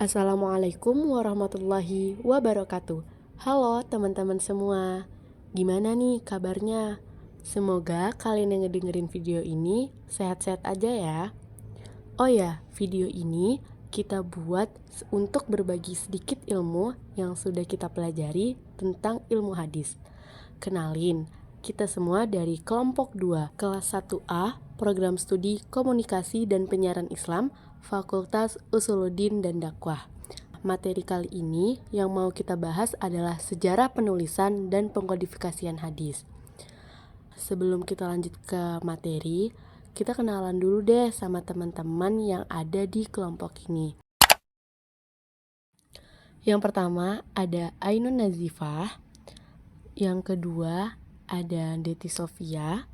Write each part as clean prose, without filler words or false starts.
Assalamualaikum warahmatullahi wabarakatuh. Halo teman-teman semua, gimana nih kabarnya? Semoga kalian yang ngedengerin video ini sehat-sehat aja ya. Oh ya, video ini kita buat untuk berbagi sedikit ilmu yang sudah kita pelajari tentang ilmu hadis. Kenalin, kita semua dari kelompok 2, kelas 1A, program studi komunikasi dan penyiaran Islam, Fakultas Usuluddin dan Dakwah. Materi kali ini yang mau kita bahas adalah sejarah penulisan dan pengkodifikasian hadis. Sebelum kita lanjut ke materi, kita kenalan dulu deh sama teman-teman yang ada di kelompok ini. Yang pertama ada Ainun Nazifah, yang kedua ada Deti Sofia,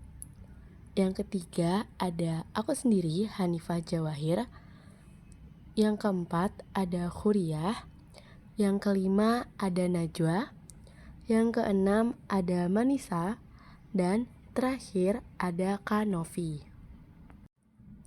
yang ketiga ada aku sendiri Hanifah Jawahir, yang keempat ada Khuriyah, yang kelima ada Najwa, yang keenam ada Manisa, dan terakhir ada Kanovi.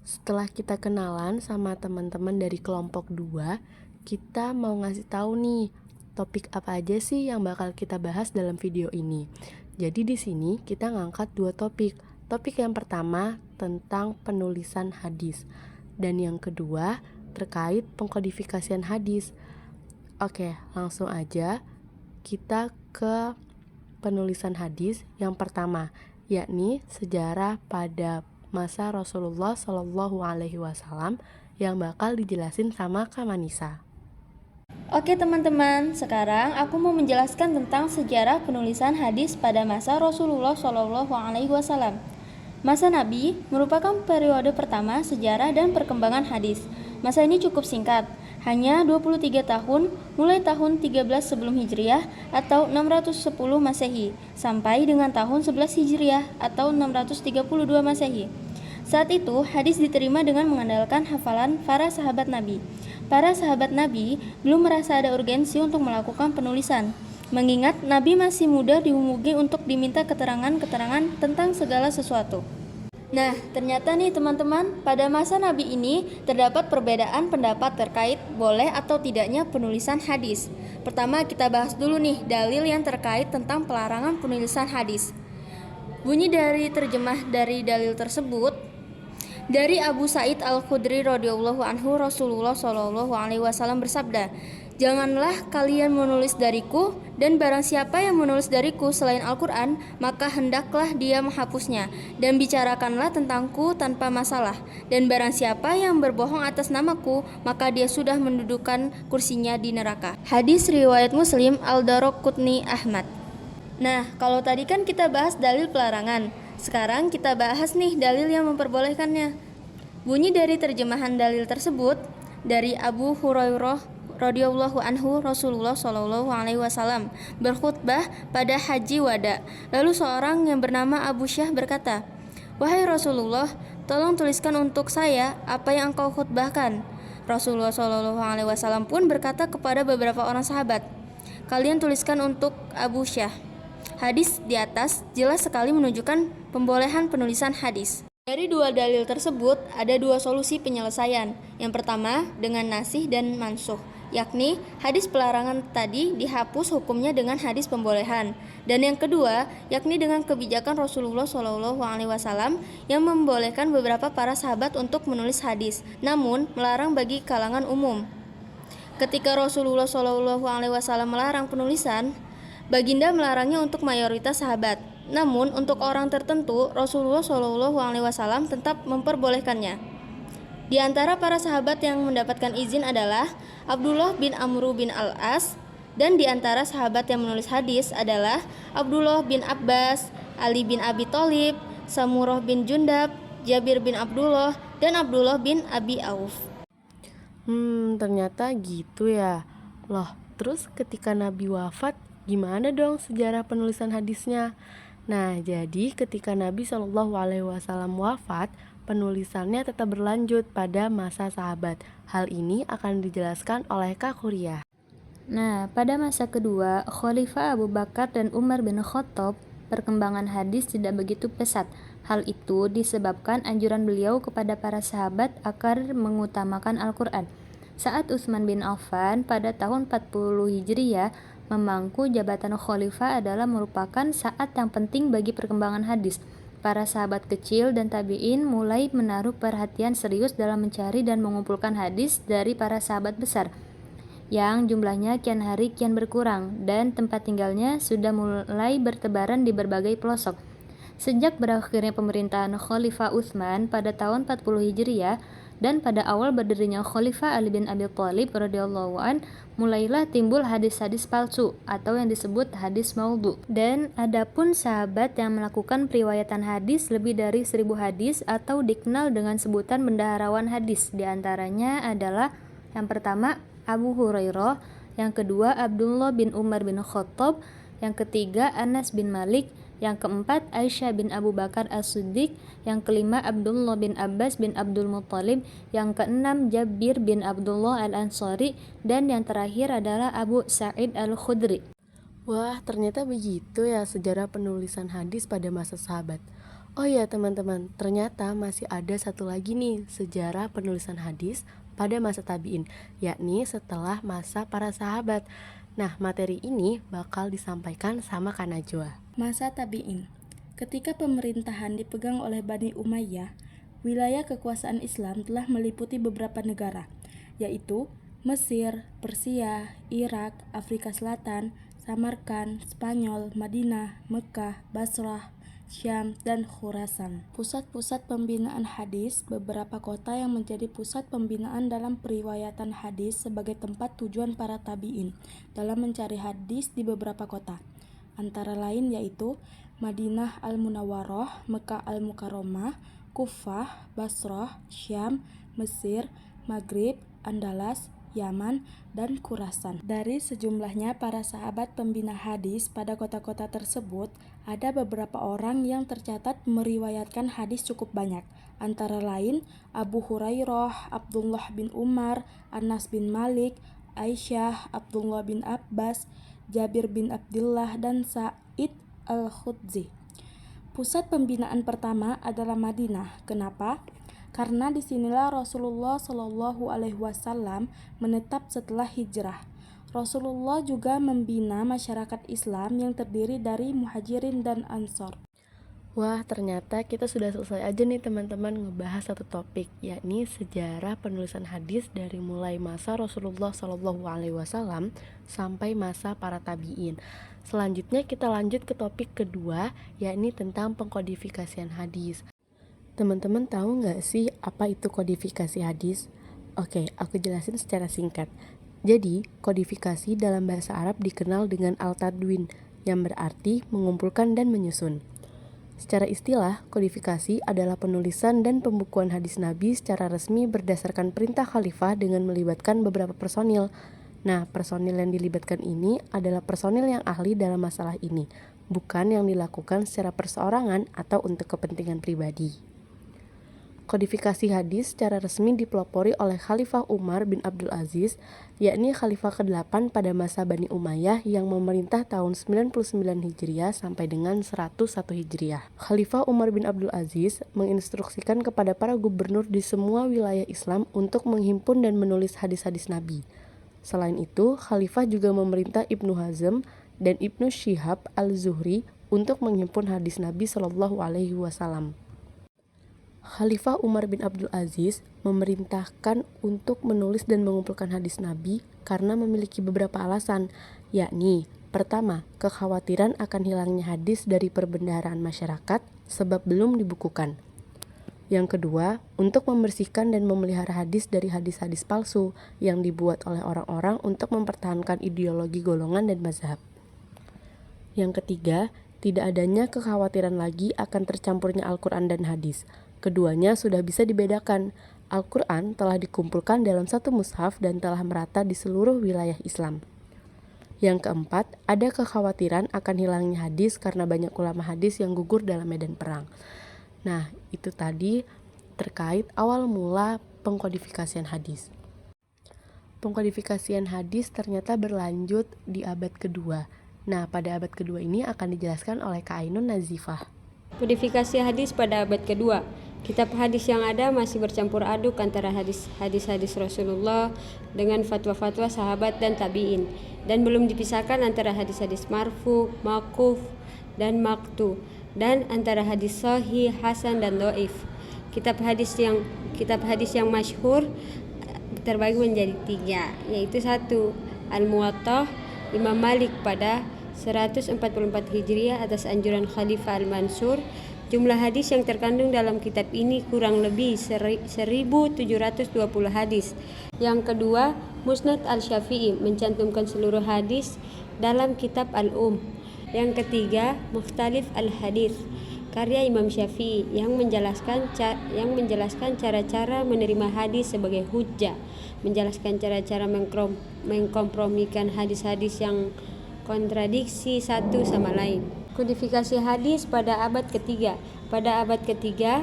Setelah kita kenalan sama teman-teman dari kelompok 2, kita mau ngasih tahu nih topik apa aja sih yang bakal kita bahas dalam video ini. Jadi di sini kita ngangkat 2 topik. Topik yang pertama tentang penulisan hadis dan yang kedua terkait pengkodifikasian hadis. Oke, langsung aja kita ke penulisan hadis yang pertama, yakni sejarah pada masa Rasulullah Shallallahu Alaihi Wasallam yang bakal dijelasin sama Kak Manisa. Oke teman-teman, sekarang aku mau menjelaskan tentang sejarah penulisan hadis pada masa Rasulullah Shallallahu Alaihi Wasallam. Masa Nabi merupakan periode pertama sejarah dan perkembangan hadis. Masa ini cukup singkat, hanya 23 tahun mulai tahun 13 sebelum Hijriah atau 610 Masehi sampai dengan tahun 11 Hijriah atau 632 Masehi. Saat itu, hadis diterima dengan mengandalkan hafalan para sahabat Nabi. Para sahabat Nabi belum merasa ada urgensi untuk melakukan penulisan, mengingat Nabi masih muda di umugi untuk diminta keterangan-keterangan tentang segala sesuatu. Nah, ternyata nih teman-teman, pada masa Nabi ini terdapat perbedaan pendapat terkait boleh atau tidaknya penulisan hadis. Pertama, kita bahas dulu nih dalil yang terkait tentang pelarangan penulisan hadis. Bunyi dari terjemah dari dalil tersebut, dari Abu Sa'id Al-Khudri radhiyallahu anhu, Rasulullah shallallahu alaihi wasallam bersabda, "Janganlah kalian menulis dariku, dan barang siapa yang menulis dariku selain Al-Quran, maka hendaklah dia menghapusnya, dan bicarakanlah tentangku tanpa masalah. Dan barang siapa yang berbohong atas namaku, maka dia sudah mendudukan kursinya di neraka." Hadis riwayat Muslim, Al-Daraqutni, Ahmad. Nah, kalau tadi kan kita bahas dalil pelarangan. Sekarang kita bahas nih dalil yang memperbolehkannya. Bunyi dari terjemahan dalil tersebut, dari Abu Hurairah radhiyallahu anhu, Rasulullah shallallahu alaihi wasallam berkhutbah pada Haji Wada. Lalu seorang yang bernama Abu Syah berkata, "Wahai Rasulullah, tolong tuliskan untuk saya apa yang engkau khutbahkan." Rasulullah shallallahu alaihi wasallam pun berkata kepada beberapa orang sahabat, "Kalian tuliskan untuk Abu Syah." Hadis di atas jelas sekali menunjukkan pembolehan penulisan hadis. Dari dua dalil tersebut, ada dua solusi penyelesaian. Yang pertama, dengan nasih dan mansuh, yakni hadis pelarangan tadi dihapus hukumnya dengan hadis pembolehan. Dan yang kedua, yakni dengan kebijakan Rasulullah SAW yang membolehkan beberapa para sahabat untuk menulis hadis, namun melarang bagi kalangan umum. Ketika Rasulullah SAW melarang penulisan, Baginda melarangnya untuk mayoritas sahabat. Namun untuk orang tertentu, Rasulullah SAW tetap memperbolehkannya. Di antara para sahabat yang mendapatkan izin adalah Abdullah bin Amru bin Al-As, dan di antara sahabat yang menulis hadis adalah Abdullah bin Abbas, Ali bin Abi Thalib, Samurah bin Jundab, Jabir bin Abdullah, dan Abdullah bin Abi Auf. Ternyata gitu ya. Loh, terus ketika Nabi wafat, gimana dong sejarah penulisan hadisnya? Nah, jadi ketika Nabi Shallallahu Alaihi Wasallam wafat, penulisannya tetap berlanjut pada masa sahabat. Hal ini akan dijelaskan oleh Kak Khuriyah. Nah, pada masa kedua, Khalifah Abu Bakar dan Umar bin Khattab, perkembangan hadis tidak begitu pesat. Hal itu disebabkan anjuran beliau kepada para sahabat agar mengutamakan Al-Quran. saat Utsman bin Affan pada tahun 40 Hijriah memangku jabatan khalifah adalah merupakan saat yang penting bagi perkembangan hadis. Para sahabat kecil dan tabi'in mulai menaruh perhatian serius dalam mencari dan mengumpulkan hadis dari para sahabat besar, yang jumlahnya kian hari kian berkurang dan tempat tinggalnya sudah mulai bertebaran di berbagai pelosok. Sejak berakhirnya pemerintahan Khalifah Utsman pada tahun 40 Hijriah dan pada awal berdirinya Khalifah Ali bin Abi Thalib radhiyallahu an, mulailah timbul hadis-hadis palsu atau yang disebut hadis maudhu. Dan adapun sahabat yang melakukan periwayatan hadis lebih dari 1000 hadis atau dikenal dengan sebutan bendaharawan hadis. Di antaranya adalah yang pertama Abu Hurairah, yang kedua Abdullah bin Umar bin Khattab, yang ketiga Anas bin Malik, yang keempat Aisyah bin Abu Bakar As-Siddiq, yang kelima Abdullah bin Abbas bin Abdul Muttalib, yang keenam Jabir bin Abdullah Al-Ansari, dan yang terakhir adalah Abu Sa'id Al-Khudri. Wah, ternyata begitu ya sejarah penulisan hadis pada masa sahabat. Oh ya teman-teman, ternyata masih ada satu lagi nih sejarah penulisan hadis pada masa tabi'in, yakni setelah masa para sahabat. Nah, materi ini bakal disampaikan sama Kak Najwa. Masa tabi'in. Ketika pemerintahan dipegang oleh Bani Umayyah, wilayah kekuasaan Islam telah meliputi beberapa negara, yaitu Mesir, Persia, Irak, Afrika Selatan, Samarkand, Spanyol, Madinah, Mekah, Basrah, Syam, dan Khurasan. Pusat-pusat pembinaan hadis, beberapa kota yang menjadi pusat pembinaan dalam periwayatan hadis sebagai tempat tujuan para tabi'in dalam mencari hadis di beberapa kota, antara lain yaitu Madinah Al-Munawwarah, Mekah Al-Mukarramah, Kufah, Basrah, Syam, Mesir, Maghrib, Andalas, Yaman, dan Khurasan. Dari sejumlahnya para sahabat pembina hadis pada kota-kota tersebut, ada beberapa orang yang tercatat meriwayatkan hadis cukup banyak, antara lain Abu Hurairah, Abdullah bin Umar, Anas bin Malik, Aisyah, Abdullah bin Abbas, Jabir bin Abdullah, dan Sa'id Al-Khudzi. Pusat pembinaan pertama adalah Madinah. Kenapa? Karena disinilah Rasulullah Shallallahu Alaihi Wasallam menetap setelah hijrah. Rasulullah juga membina masyarakat Islam yang terdiri dari muhajirin dan ansor. Wah, ternyata kita sudah selesai aja nih teman-teman ngebahas satu topik, yakni sejarah penulisan hadis dari mulai masa Rasulullah Shallallahu Alaihi Wasallam sampai masa para tabi'in. Selanjutnya kita lanjut ke topik kedua, yakni tentang pengkodifikasian hadis. Teman-teman tahu nggak sih apa itu kodifikasi hadis? Oke, aku jelasin secara singkat. Jadi, kodifikasi dalam bahasa Arab dikenal dengan al-tadwin, yang berarti mengumpulkan dan menyusun. Secara istilah, kodifikasi adalah penulisan dan pembukuan hadis Nabi secara resmi berdasarkan perintah khalifah dengan melibatkan beberapa personil. Nah, personil yang dilibatkan ini adalah personil yang ahli dalam masalah ini, bukan yang dilakukan secara perseorangan atau untuk kepentingan pribadi. Kodifikasi hadis secara resmi dipelopori oleh Khalifah Umar bin Abdul Aziz, yakni Khalifah ke-8 pada masa Bani Umayyah yang memerintah tahun 99 Hijriah sampai dengan 101 Hijriah. Khalifah Umar bin Abdul Aziz menginstruksikan kepada para gubernur di semua wilayah Islam untuk menghimpun dan menulis hadis-hadis Nabi. Selain itu, Khalifah juga memerintah Ibnu Hazm dan Ibnu Syihab al-Zuhri untuk menghimpun hadis Nabi Shallallahu Alaihi Wasallam. Khalifah Umar bin Abdul Aziz memerintahkan untuk menulis dan mengumpulkan hadis Nabi karena memiliki beberapa alasan, yakni pertama, kekhawatiran akan hilangnya hadis dari perbendaharaan masyarakat sebab belum dibukukan. Yang kedua, untuk membersihkan dan memelihara hadis dari hadis-hadis palsu yang dibuat oleh orang-orang untuk mempertahankan ideologi golongan dan mazhab. Yang ketiga, tidak adanya kekhawatiran lagi akan tercampurnya Al-Quran dan hadis. Keduanya sudah bisa dibedakan. Al-Quran telah dikumpulkan dalam satu mushaf dan telah merata di seluruh wilayah Islam. Yang keempat, ada kekhawatiran akan hilangnya hadis karena banyak ulama hadis yang gugur dalam medan perang. Nah, itu tadi terkait awal mula pengkodifikasian hadis. Pengkodifikasian hadis ternyata berlanjut di abad kedua. Nah, pada abad kedua ini akan dijelaskan oleh Kak Ainun Nazifah. Kodifikasi hadis pada abad kedua. Kitab hadis yang ada masih bercampur aduk antara hadis-hadis Rasulullah dengan fatwa-fatwa sahabat dan tabi'in, dan belum dipisahkan antara hadis-hadis marfu, maquf, dan maqtu, dan antara hadis sahih, hasan, dan dhaif. Kitab hadis yang masyhur terbagi menjadi 3, yaitu 1. Al-Muwatta Imam Malik pada 144 Hijriah atas anjuran Khalifah Al-Mansur. Jumlah hadis yang terkandung dalam kitab ini kurang lebih 1720 hadis. Yang kedua, Musnad Al-Syafi'i mencantumkan seluruh hadis dalam kitab Al-Um. Yang ketiga, Mukhtalif Al-Hadis karya Imam Syafi'i yang menjelaskan cara-cara menerima hadis sebagai hujjah, menjelaskan cara-cara mengkompromikan hadis-hadis yang kontradiksi satu sama lain. Kodifikasi hadis pada abad ketiga. Pada abad ketiga,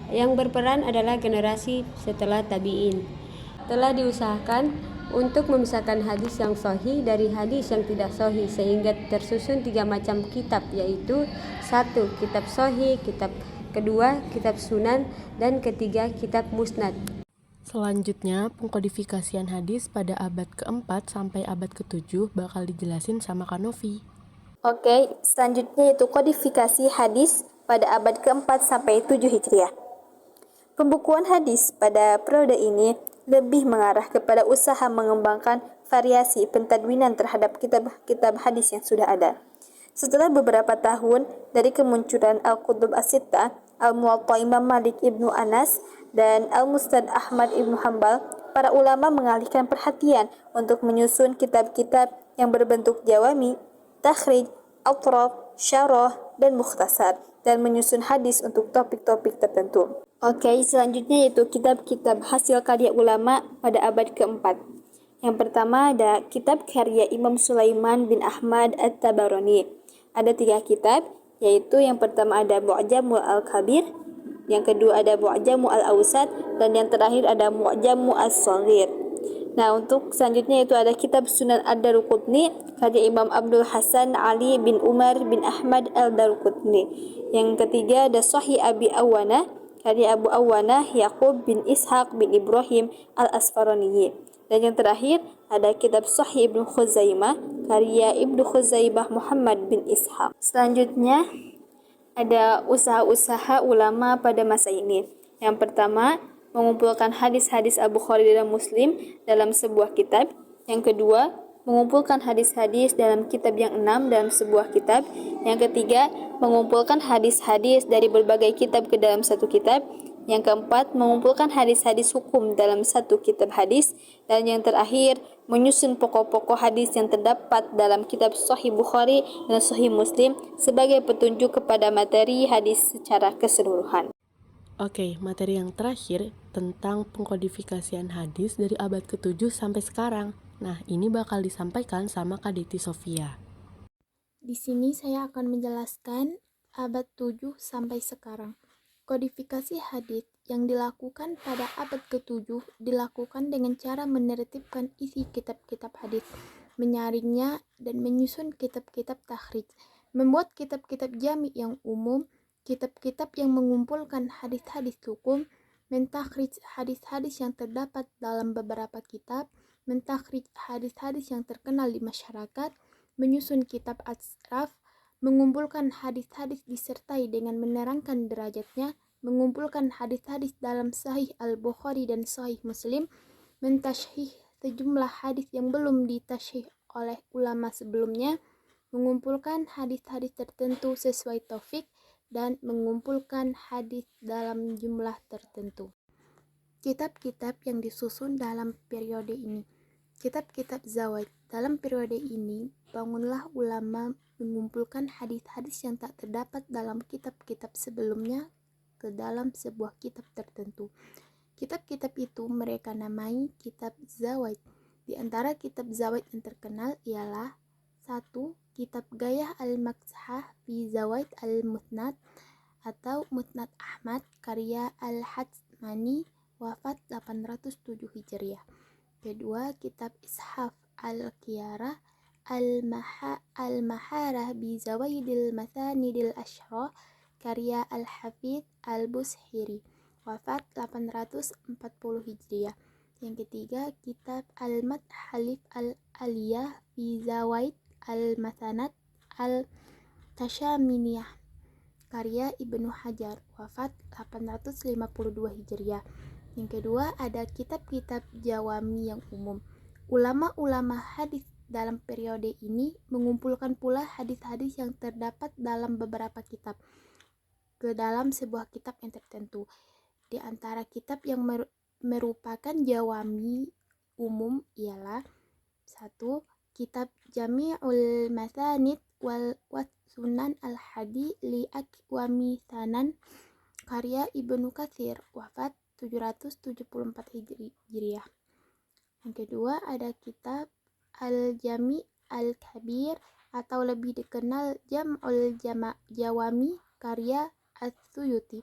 yang berperan adalah generasi setelah tabi'in. Telah diusahakan untuk memisahkan hadis yang sahih dari hadis yang tidak sahih, sehingga tersusun 3 macam kitab, yaitu 1. Kitab sahih, kedua kitab sunan, dan ketiga kitab musnad. Selanjutnya, pengkodifikasian hadis pada abad ke-4 sampai abad ke-7 bakal dijelasin sama Kak Novi. Oke, selanjutnya yaitu kodifikasi hadis pada abad ke-4 sampai 7 Hijriah. Pembukuan hadis pada periode ini lebih mengarah kepada usaha mengembangkan variasi pentadwinan terhadap kitab-kitab hadis yang sudah ada. Setelah beberapa tahun dari kemunculan Al-Kutub As-Sittah, Al-Muwatta Imam Malik Ibnu Anas, dan Al-Musnad Ahmad Ibnu Hanbal, para ulama mengalihkan perhatian untuk menyusun kitab-kitab yang berbentuk jawami, takhrij, atraf, syarah, dan mukhtasar, dan menyusun hadis untuk topik-topik tertentu. Oke, selanjutnya yaitu kitab-kitab hasil karya ulama pada abad ke-4. Yang pertama ada kitab karya Imam Sulaiman bin Ahmad At-Tabarani. Ada 3 kitab, yaitu yang pertama ada Mu'jamul Al-Kabir, yang kedua ada Mu'jamul Al-Awsat, dan yang terakhir ada Mu'jamul As-Shaghir. Nah, untuk selanjutnya itu ada kitab Sunan Ad-Daruqutni karya Imam Abdul Hasan Ali bin Umar bin Ahmad Al-Daruqutni. Yang ketiga ada Sahih Abi Awana karya Abu Awana Yaqub bin Ishaq bin Ibrahim Al-Asfarani. Dan yang terakhir ada kitab Sahih Ibnu Khuzaimah karya Ibnu Khuzaimah Muhammad bin Ishaq. Selanjutnya ada usaha-usaha ulama pada masa ini. Yang pertama, mengumpulkan hadis-hadis Al-Bukhari dan Muslim dalam sebuah kitab. Yang kedua, mengumpulkan hadis-hadis dalam kitab yang 6 dalam sebuah kitab. Yang ketiga, mengumpulkan hadis-hadis dari berbagai kitab ke dalam satu kitab. Yang keempat, mengumpulkan hadis-hadis hukum dalam satu kitab hadis. Dan yang terakhir, menyusun pokok-pokok hadis yang terdapat dalam kitab Sahih Bukhari dan Sahih Muslim sebagai petunjuk kepada materi hadis secara keseluruhan. Oke, materi yang terakhir tentang pengkodifikasian hadis dari abad ke-7 sampai sekarang. Nah, ini bakal disampaikan sama Kak Deti Sofia. Di sini saya akan menjelaskan abad 7 sampai sekarang. Kodifikasi hadis yang dilakukan pada abad ke-7 dilakukan dengan cara menertibkan isi kitab-kitab hadis, menyaringnya dan menyusun kitab-kitab takhrij, membuat kitab-kitab jami yang umum, kitab-kitab yang mengumpulkan hadis-hadis hukum, mentakhrij hadis-hadis yang terdapat dalam beberapa kitab, mentakhrij hadis-hadis yang terkenal di masyarakat, menyusun kitab asraf, mengumpulkan hadis-hadis disertai dengan menerangkan derajatnya, mengumpulkan hadis-hadis dalam Sahih Al-Bukhari dan Sahih Muslim, mentashih sejumlah hadis yang belum ditashih oleh ulama sebelumnya, mengumpulkan hadis-hadis tertentu sesuai taufik, dan mengumpulkan hadis dalam jumlah tertentu. Kitab-kitab yang disusun dalam periode ini. Kitab-kitab Zawaid. Dalam periode ini, bangunlah ulama mengumpulkan hadis-hadis yang tak terdapat dalam kitab-kitab sebelumnya ke dalam sebuah kitab tertentu. Kitab-kitab itu mereka namai kitab Zawaid. Di antara kitab Zawaid yang terkenal ialah 1. Kitab Gayah Al-Maksahah fi Zawaid Al-Musnad atau Musnad Ahmad karya Al-Hadzmani wafat 807 Hijriah. Kedua, kitab Ishaf Al-Qiyarah Al-Maharah bi Zawaidil Mathanidil Ashra karya Al-Hafidh Al-Bushiri. wafat 840 Hijriah. Yang ketiga, kitab Al-Madhalif Al-Aliyah fi Zawaid Al-Mathanat Al-Tashaminiyah karya Ibnu Hajar, wafat 852 Hijriah. Yang kedua, ada kitab-kitab Jawami yang umum. Ulama-ulama hadis dalam periode ini mengumpulkan pula hadis-hadis yang terdapat dalam beberapa kitab ke dalam sebuah kitab yang tertentu. Di antara kitab yang merupakan Jawami umum ialah 1. Kitab Jami'ul Mathanid wal Sunan Al-Hadi li Aqwami Thanan karya Ibnu Katsir, wafat 774 Hijriah. Yang kedua, ada kitab Al-Jami' Al-Kabir atau lebih dikenal Jam'ul Jawami karya As-Suyuti,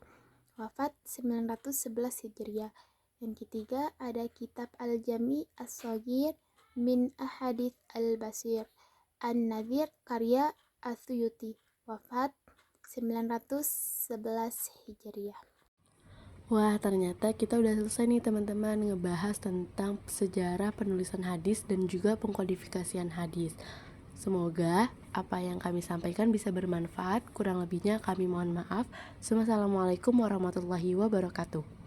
wafat 911 Hijriah. Yang ketiga, ada kitab Al-Jami' As-Shaghir min Ahadits Al-Basir An-Nadhir karya As-Suyuti, wafat 911 Hijriah. Wah, ternyata kita udah selesai nih teman-teman ngebahas tentang sejarah penulisan hadis dan juga pengkodifikasian hadis. Semoga apa yang kami sampaikan bisa bermanfaat. Kurang lebihnya kami mohon maaf. Wassalamualaikum warahmatullahi wabarakatuh.